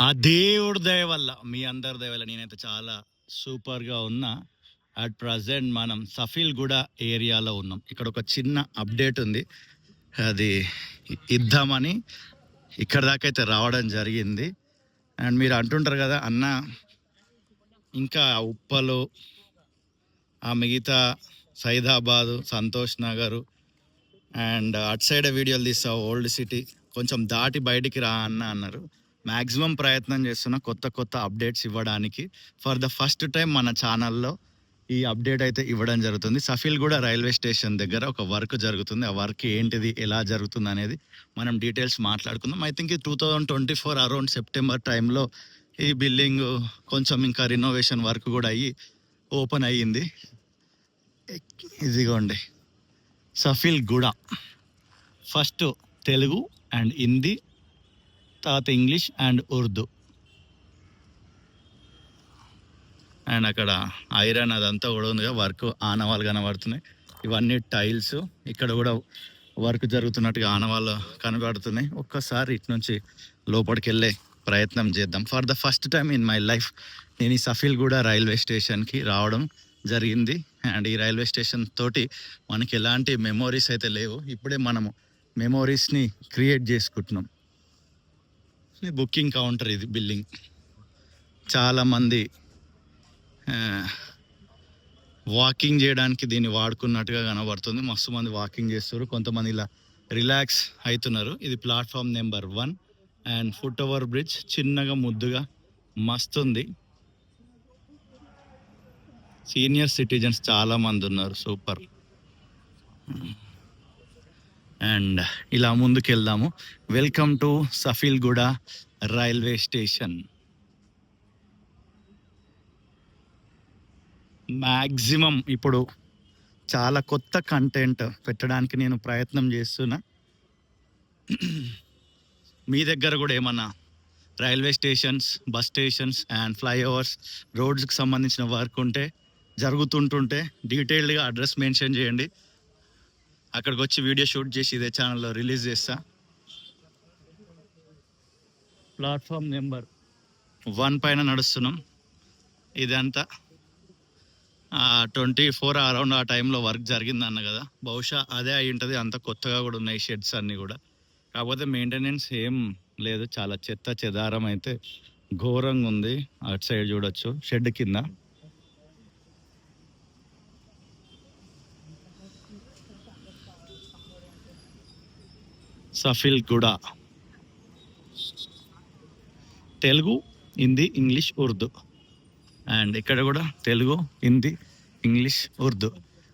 ఆ దేవుడి దయ వల్ల, మీ అందరి దయ వల్ల నేనైతే చాలా సూపర్‌గా ఉన్నా. అట్ ప్రెజెంట్ మనం సఫీల్‌గూడ ఏరియాలో ఉన్నాం. ఇక్కడ ఒక చిన్న అప్డేట్ ఉంది. అది ఇద్దామని ఇక్కడి దాకైతే రావడం జరిగింది. అండ్ మీరు అంటుంటారు కదా! అన్న ఇంకా ఉప్పలు, ఆ మిగతా సైదాబాదు, సంతోష్ నగరు అండ్ అటు సైడే వీడియోలు తీస్తావు ఓల్డ్ సిటీ. కొంచెం దాటి బయటికి రా అన్న అన్నారు. మ్యాక్సిమం ప్రయత్నం చేస్తున్నా కొత్త కొత్త అప్డేట్స్ ఇవ్వడానికి. ఫర్ ద ఫస్ట్ టైం మన ఛానల్లో ఈ అప్డేట్ అయితే ఇవ్వడం జరుగుతుంది. సఫీల్‌గూడ రైల్వే స్టేషన్ దగ్గర ఒక వర్క్ జరుగుతుంది. ఆ వర్క్ ఏంటిది, ఎలా జరుగుతుంది అనేది మనం డీటెయిల్స్ మాట్లాడుకుందాం. ఐ థింక్ ఈ 2024 అరౌండ్ సెప్టెంబర్ టైంలో ఈ బిల్డింగ్ కొంచెం ఇంకా రినోవేషన్ వర్క్ కూడా అయ్యి ఓపెన్ అయ్యింది. ఇదిగోండి సఫీల్‌గూడ. ఫస్ట్ తెలుగు అండ్ హిందీ, తర్వాత ఇంగ్లీష్ అండ్ ఉర్దూ. అండ్ అక్కడ ఐరన్ అదంతా కూడా ఉందిగా, వర్క్ ఆనవాళ్ళు కనబడుతున్నాయి. ఇవన్నీ టైల్స్. ఇక్కడ కూడా వర్క్ జరుగుతున్నట్టుగా ఆనవాళ్ళు కనబడుతున్నాయి. ఒక్కసారి ఇటు నుంచి లోపలికి వెళ్ళే ప్రయత్నం చేద్దాం. For the first time in my life నేను ఈ సఫీల్‌గూడ రైల్వే స్టేషన్కి రావడం జరిగింది. అండ్ ఈ రైల్వే స్టేషన్ తోటి మనకి ఎలాంటి మెమోరీస్ అయితే లేవు. ఇప్పుడే మనము మెమోరీస్ని క్రియేట్ చేసుకుంటున్నాం. బుకింగ్ కౌంటర్ ఇది బిల్డింగ్. చాలామంది వాకింగ్ చేయడానికి దీన్ని వాడుకున్నట్టుగా కనబడుతుంది. మస్తు మంది వాకింగ్ చేస్తారు, కొంతమంది ఇలా రిలాక్స్ అవుతున్నారు. ఇది platform number 1 and foot over bridge చిన్నగా ముద్దుగా మస్తుంది. సీనియర్ సిటిజన్స్ చాలా మంది ఉన్నారు. సూపర్. అండ్ ఇలా ముందుకు వెళ్దాము. Welcome to Safilguda railway station. Maximum ఇప్పుడు చాలా కొత్త కంటెంట్ పెట్టడానికి నేను ప్రయత్నం చేస్తున్నా. మీ దగ్గర కూడా ఏమన్నా railway stations, bus stations and flyovers, రోడ్స్కి సంబంధించిన వర్క్ ఉంటే, జరుగుతుంటుంటే డీటెయిల్డ్గా అడ్రస్ మెన్షన్ చేయండి. అక్కడికి వచ్చి వీడియో షూట్ చేసి ఇదే ఛానల్లో రిలీజ్ చేస్తా. ప్లాట్ఫామ్ నెంబర్ 1 పైన నడుస్తున్నాం. ఇదంతా 24 అరౌండ్ ఆ టైంలో వర్క్ జరిగింది అన్న కదా, బహుశా అదే అయి ఉంటుంది. అంత కొత్తగా కూడా ఉన్నాయి షెడ్స్ అన్నీ కూడా. కాకపోతే మెయింటెనెన్స్ ఏం లేదు, చాలా చెత్త చెదారం అయితే ఘోరంగా ఉంది. అటు సైడ్ చూడొచ్చు షెడ్ కింద. సఫీల్‌గూడ తెలుగు, హిందీ, ఇంగ్లీష్, ఉర్దూ. అండ్ ఇక్కడ కూడా తెలుగు, హిందీ, ఇంగ్లీష్, ఉర్దూ.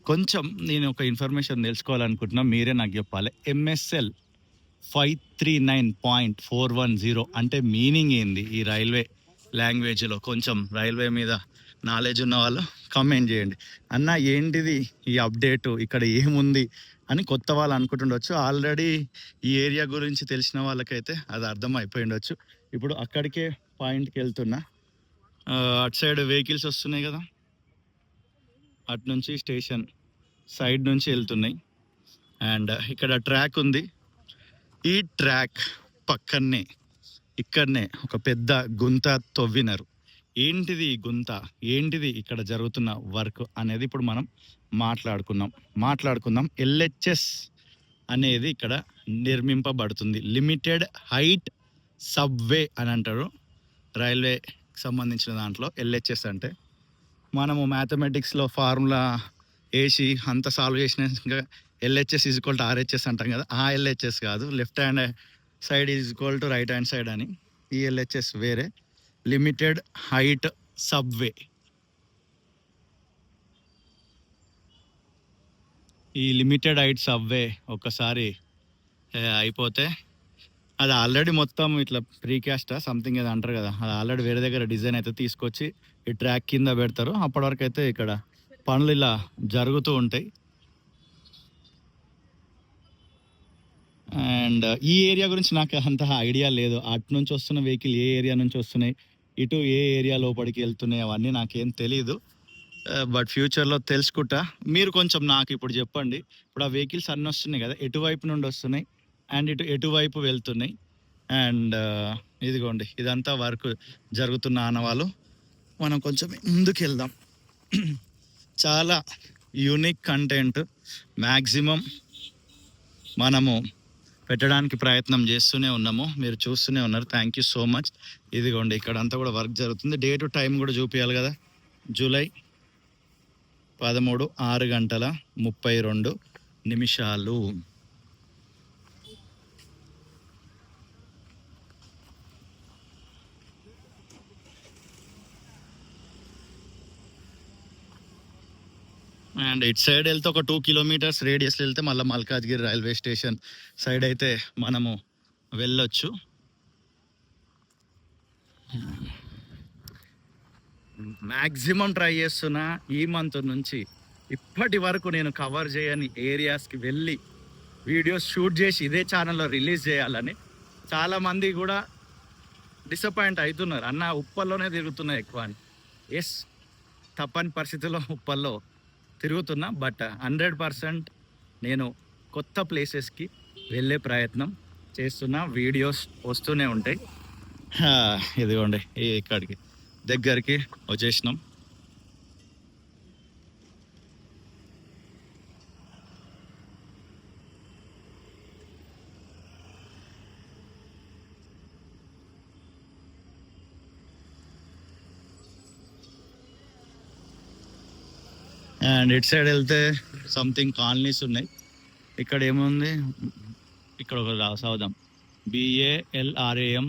కొంచెం నేను ఒక ఇన్ఫర్మేషన్ తెలుసుకోవాలనుకుంటున్నా, మీరే నాకు చెప్పాలి. MSL 539.410 అంటే మీనింగ్ ఏంది ఈ రైల్వే లాంగ్వేజ్లో? కొంచెం రైల్వే మీద నాలెడ్జ్ ఉన్న వాళ్ళు కామెంట్ చేయండి. అన్న ఏంటిది ఈ అప్డేటు, ఇక్కడ ఏముంది అని కొత్త వాళ్ళు అనుకుంటుండొచ్చు. ఆల్రెడీ ఈ ఏరియా గురించి తెలిసిన వాళ్ళకైతే అది అర్థం అయిపోయి ఉండొచ్చు. ఇప్పుడు అక్కడికే పాయింట్కి వెళ్తున్నా. అటు సైడ్ వెహికల్స్ వస్తున్నాయి కదా, అటు నుంచి స్టేషన్ సైడ్ నుంచి వెళ్తున్నాయి. అండ్ ఇక్కడ ట్రాక్ ఉంది. ఈ ట్రాక్ పక్కనే ఇక్కడనే ఒక పెద్ద గుంత తవ్వినారు. ఏంటిది ఈ గుంత, ఏంటిది ఇక్కడ జరుగుతున్న వర్క్ అనేది ఇప్పుడు మనం మాట్లాడుకుందాం. LHS అనేది ఇక్కడ నిర్మింపబడుతుంది. లిమిటెడ్ హైట్ సబ్వే అని అంటారు రైల్వే సంబంధించిన దాంట్లో. LHS అంటే మనము మ్యాథమెటిక్స్లో ఫార్ములా వేసి అంత సాల్వ్ చేసినాక LHS is equal to RHS అంటాం కదా, ఆ LHS కాదు. Left hand side is equal to right hand side అని. ఈ LHS వేరే, లిమిటెడ్ హైట్ సబ్వే. ఈ లిమిటెడ్ హైట్ సబ్వే ఒక్కసారి అయిపోతే, అది ఆల్రెడీ మొత్తం ఇట్లా ప్రీకాస్టా సంథింగ్ ఏదో అంటారు కదా, అది ఆల్రెడీ వేరే దగ్గర డిజైన్ అయితే తీసుకొచ్చి ఈ ట్రాక్ కింద పెడతారు. అప్పటి వరకు అయితే ఇక్కడ పనులు ఇలా జరుగుతూ ఉంటాయి. అండ్ ఈ ఏరియా గురించి నాకు అంత ఐడియా లేదు. అటు నుంచి వస్తున్న వెహికల్ ఏ ఏరియా నుంచి వస్తున్నాయి, ఇటు ఏ ఏరియా లోపలికి వెళ్తున్నాయి, అవన్నీ నాకేం తెలీదు. బట్ ఫ్యూచర్లో తెలుసుకుంటా. మీరు కొంచెం నాకు ఇప్పుడు చెప్పండి. ఇప్పుడు ఆ వెహికల్స్ అన్నీ వస్తున్నాయి కదా, ఎటువైపు నుండి వస్తున్నాయి అండ్ ఎటువైపు వెళ్తున్నాయి? అండ్ ఇదిగోండి ఇదంతా వర్క్ జరుగుతున్న ఆనవాళ్ళు. మనం కొంచెం ముందుకు వెళ్దాం. చాలా యూనిక్ కంటెంట్ మ్యాక్సిమం మనము పెట్టడానికి ప్రయత్నం చేస్తూనే ఉన్నాము. మీరు చూస్తూనే ఉన్నారు. Thank you so much. ఇదిగోండి ఇక్కడ అంతా కూడా వర్క్ జరుగుతుంది. డే టు టైం కూడా చూపించాలి కదా. జూలై 13 6:32 అండ్ ఇటు సైడ్ వెళ్తే ఒక 2 కిలోమీటర్స్ రేడియస్లో వెళ్తే మళ్ళీ మల్కాజ్గిరి రైల్వే స్టేషన్ సైడ్ అయితే మనము వెళ్ళొచ్చు. మ్యాక్సిమం ట్రై చేస్తున్నా ఈ మంత్ నుంచి ఇప్పటి వరకు నేను కవర్ చేయని ఏరియాస్కి వెళ్ళి వీడియోస్ షూట్ చేసి ఇదే ఛానల్లో రిలీజ్ చేయాలని. చాలామంది కూడా డిసప్పాయింట్ అవుతున్నారు, అన్న ఉప్పల్లోనే తిరుగుతున్నా ఎక్కువ అని. ఎస్, తప్పని పరిస్థితుల్లో ఉప్పల్లో తిరుగుతున్నా, బట్ 100% నేను కొత్త ప్లేసెస్కి వెళ్ళే ప్రయత్నం చేస్తున్నా. వీడియోస్ వస్తూనే ఉంటాయి. ఇదిగోండి ఇక్కడికి దగ్గరికి వచ్చేసినాం. అండ్ ఇటు సైడ్ వెళ్తే సంథింగ్ కాలనీస్ ఉన్నాయి. ఇక్కడ ఏముంది, ఇక్కడ ఒక రాసావుదాం, BALRAM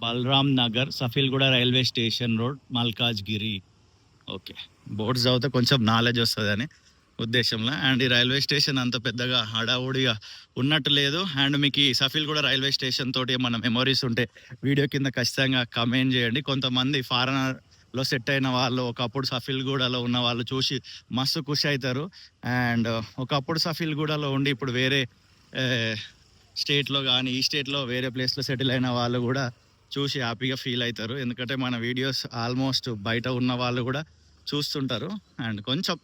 Balram Nagar Safilguda railway station road Malkajgiri. Okay, boards చదివితే కొంచెం నాలెడ్జ్ వస్తుందని ఉద్దేశంలో. అండ్ ఈ రైల్వే స్టేషన్ అంత పెద్దగా హడావుడిగా ఉన్నట్టు లేదు. అండ్ మీకు ఈ సఫీల్గూడ రైల్వే స్టేషన్ తోటి మన మెమరీస్ ఉంటే వీడియో కింద ఖచ్చితంగా కమెంట్ చేయండి. కొంతమంది ఫారెనర్లో సెట్ అయిన వాళ్ళు ఒకప్పుడు సఫీల్గూడలో ఉన్న వాళ్ళు చూసి మస్తు ఖుషి అవుతారు. అండ్ ఒకప్పుడు సఫీల్గూడలో ఉండి ఇప్పుడు వేరే స్టేట్లో కానీ ఈ స్టేట్లో వేరే ప్లేస్లో సెటిల్ అయిన వాళ్ళు కూడా చూసి హ్యాపీగా ఫీల్ అవుతారు. ఎందుకంటే మన వీడియోస్ ఆల్మోస్ట్ బయట ఉన్న వాళ్ళు కూడా చూస్తుంటారు. అండ్ కొంచెం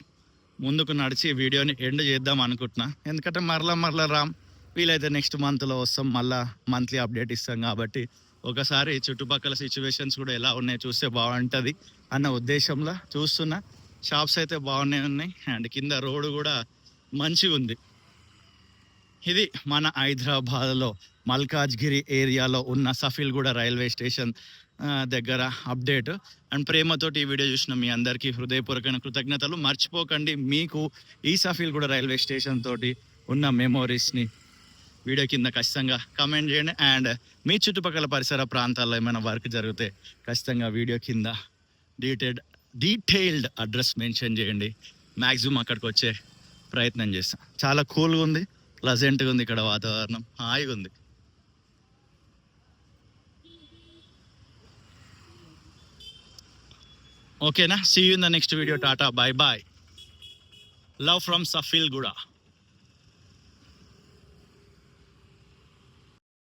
ముందుకు నడిచి వీడియోని ఎండ్ చేద్దాం అనుకుంటున్నా. ఎందుకంటే మరలా రామ్, వీలైతే నెక్స్ట్ మంత్లో వస్తాం, మళ్ళీ మంత్లీ అప్డేట్ ఇస్తాం. కాబట్టి ఒకసారి చుట్టుపక్కల సిచ్యువేషన్స్ కూడా ఎలా ఉన్నాయో చూస్తే బాగుంటుంది అన్న ఉద్దేశంలో చూస్తున్నా. షాప్స్ అయితే బాగానే ఉన్నాయి అండ్ కింద రోడ్డు కూడా మంచిగా ఉంది. ఇది మన హైదరాబాద్లో మల్కాజ్గిరి ఏరియాలో ఉన్న సఫీల్గూడ రైల్వే స్టేషన్ దగ్గర అప్డేట్. అండ్ ప్రేమతోటి ఈ వీడియో చూసిన మీ అందరికీ హృదయపూర్వకమైన కృతజ్ఞతలు. మర్చిపోకండి, మీకు ఈ సఫీల్గూడ రైల్వే స్టేషన్ తోటి ఉన్న మెమోరీస్ని వీడియో కింద ఖచ్చితంగా కమెంట్ చేయండి. అండ్ మీ చుట్టుపక్కల పరిసర ప్రాంతాల్లో ఏమైనా వర్క్ జరిగితే ఖచ్చితంగా వీడియో కింద డీటెయిల్డ్ అడ్రస్ మెన్షన్ చేయండి. మ్యాక్సిమం అక్కడికి వచ్చే ప్రయత్నం చేస్తాం. చాలా కూల్గా ఉంది, ప్లజెంట్గా ఉంది, ఇక్కడ వాతావరణం హాయిగా ఉంది. ఓకేనా, see you in the next video. Tata, bye bye, love from Safilguda.